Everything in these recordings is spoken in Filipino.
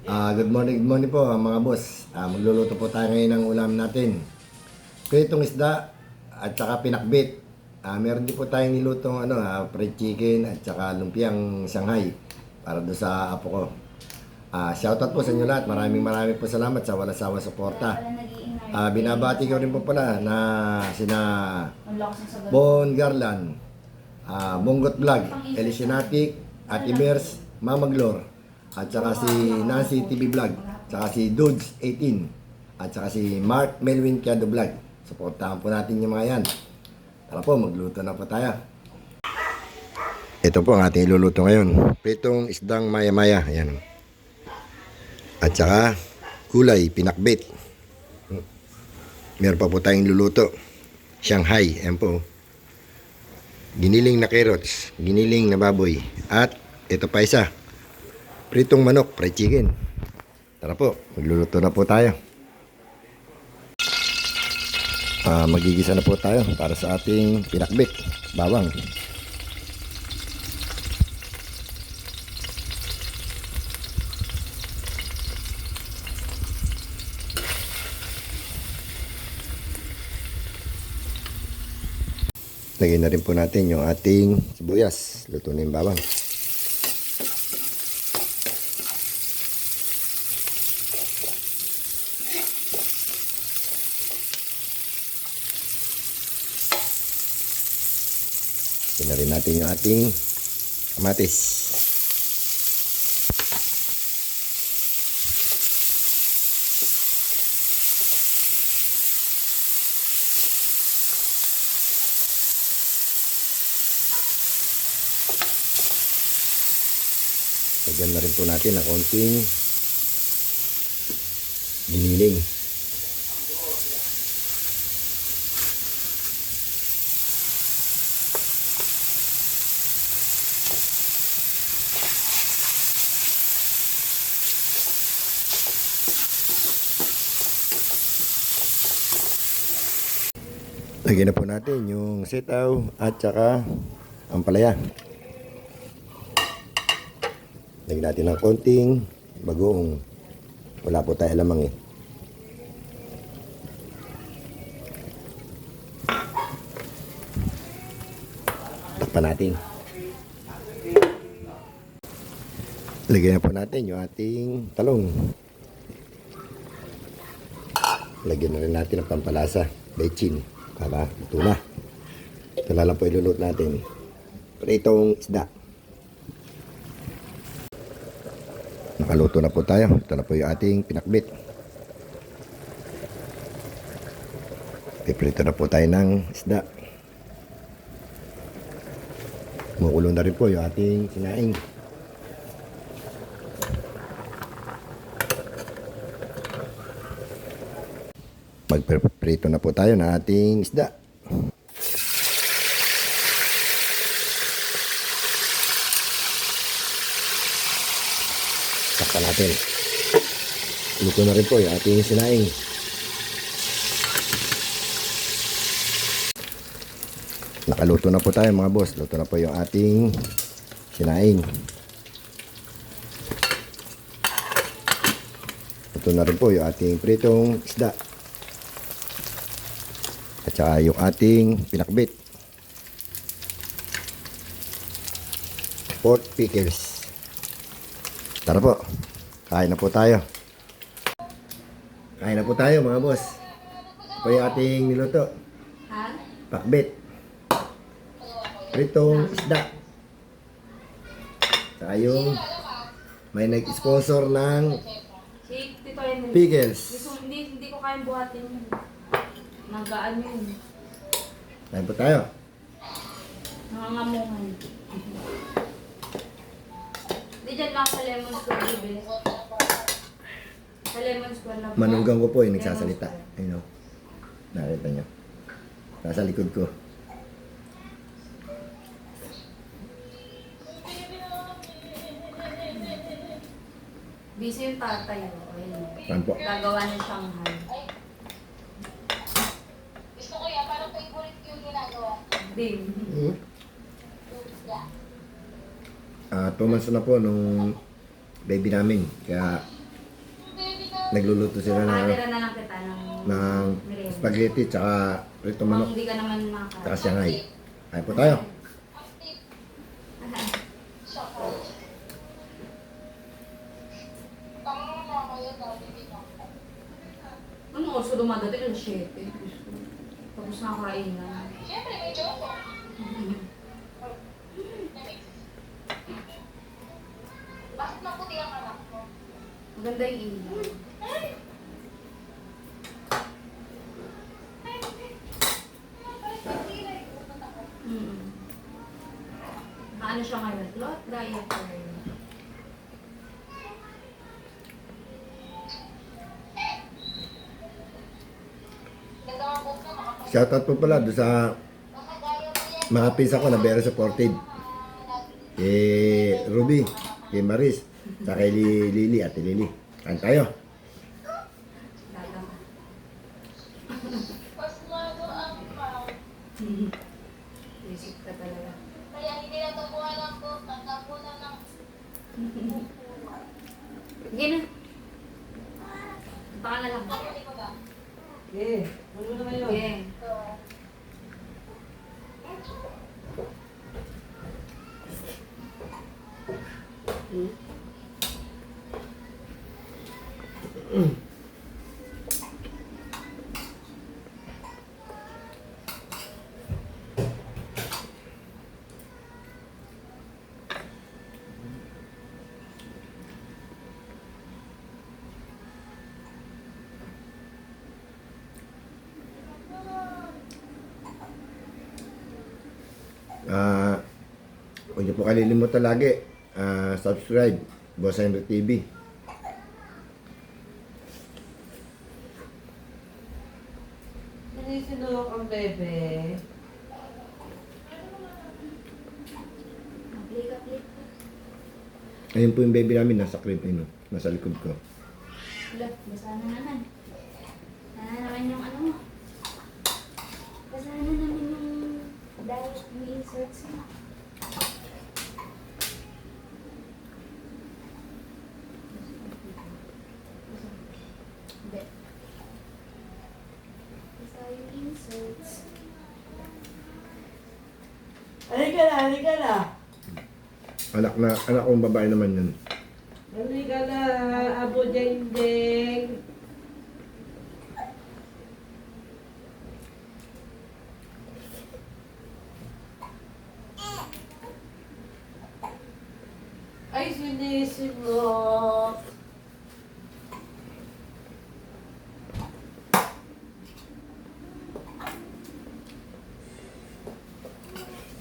Good morning po mga boss. Magluluto po tayo ngayon ng ulam natin. Pritong isda at saka pinakbit. Meron din po tayong nilutong fried chicken at saka lumpiang Shanghai para do sa apo ko. Shoutout po sa inyo lahat. Maraming po salamat sa walang sawang suporta. Binabati ko rin po pala na sina Bon Garland, Bonggot Vlog, Elisinatic, Ate Mers, Mama Glor, at saka si Nancy TV Vlog, at saka si Dudes 18, at saka si Mark Melvin Kiado Vlog. Suportahan po natin yung mga yan. Tara po, magluto na po tayo. Ito po ang ating iluluto ngayon. Pritong isdang maya-maya. Ayan. At saka gulay, pinakbit. Meron pa po tayong luluto. Shanghai. Ayan po. Giniling na carrots. Giniling na baboy. At ito pa isa. Pritong manok, fried chicken. Tara po, magluluto na po tayo. Magigisa na po tayo para sa ating pinakbit, bawang. Lagyan na rin po natin yung ating sibuyas. Luto na yung bawang. Lagyan na rin natin yung ating kamatis. Lagyan na rin po natin ng konting giniling. Lagyan na po natin yung sitaw at saka ampalaya. Lagyan natin ng konting bagoong. Wala po tayo lamang eh. Takpan natin. Lagyan na po natin yung ating talong. Lagyan na rin natin ang pampalasa, bechin. Para ito na. Ito na lang po iluluto natin. Pritong isda. Nakaluto na po tayo. Ito na po yung ating pinakbit. Piprito na po tayo ng isda. Kumukulo na rin po yung ating sinaing. Magprito na po tayo ng ating isda. Takpan natin. Luto na rin po yung ating sinaing. Nakaluto na po tayo mga boss. Luto na po yung ating sinaing. Luto na rin po yung ating pritong isda. At saka yung ating pinakbit. Pork pickles. Tara po. Kain na po tayo. Kain na po tayo mga boss. Ito yung ating niluto. Pakbit. Pritong isda. Saka yung may nag-sponsor ng pickles. Hindi ko kayang buhatin. Magaan yun. Kain po tayo. Nangangamuhan. Hindi dyan lang sa lemon square, bibili. Sa lemon square na Manugang ko po yung nagsasalita. Ayun o. Nakita nyo. Nasa likod ko. Busy yung tatay. Saan po? Gagawa ng Shanghai. Gusto ko yan, parang favorite ko yung ginagawa. Din. 2 months na po nung baby namin. Kaya nagluluto sila ng, Pakatira na lang kita ng merienda. spaghetti tsaka prito Kung manok hindi ka naman tsaka makakain. siyangay. Kain po tayo. Active. Shock. Tama na kayo, dati dito. Ano oras ka dumadating? Alas 7. Tapos nakakain na. Siyempre, may joke. Bakit maputi ang anak mo? Maganda yung ilaw. Mm. Ano siya ngayon? Lot diaper. Ganda ang book na makapag- Shoutout po pala doon sa Makagaya mo yan. mga pinsa ko na very supportive. Kay Ruby, kay Maris, sa kay Lily, Ate Lily. Kain tayo. Daga. Mas lalo ang pao. Isip ka talaga. Kaya hindi na tabuhan ang book. Tatapunan ng Sige na. Baka na lang. kapuli ko ba? Eh, ano na ngayon? Sige. Huwag niyo po kalilimutan lagi, subscribe, Boss Henry TV. Sinisinok ang bebe. Aplik-aplik. Ayun po yung baby namin, nasa crib, ayun, nasa likod ko. Wala, basa na naman. Basa na naman yung ano mo. Basa na naman yung diet yung inserts mo. Hindi. Basa yung inserts. Halika na, halika na. Anak kong babae naman yun. Halika na, Abo Jeng Jeng. Ay, sinisinok.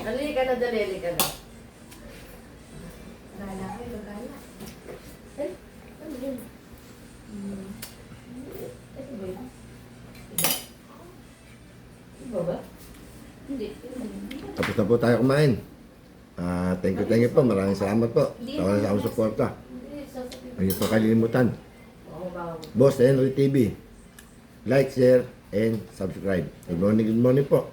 Halika na, dali, halika na. Gala kayo, gala. Ay, ano yun? Ito ba yun? Iba ba? Hindi. Tapos na po tayo kumain. Thank you po. Maraming salamat po. Sa sa akong suporta. Hindi, sasabihin. Huwag niyo po kalilimutan. Oo, bago. Boss Henry TV. Like, share, and subscribe. Good morning po.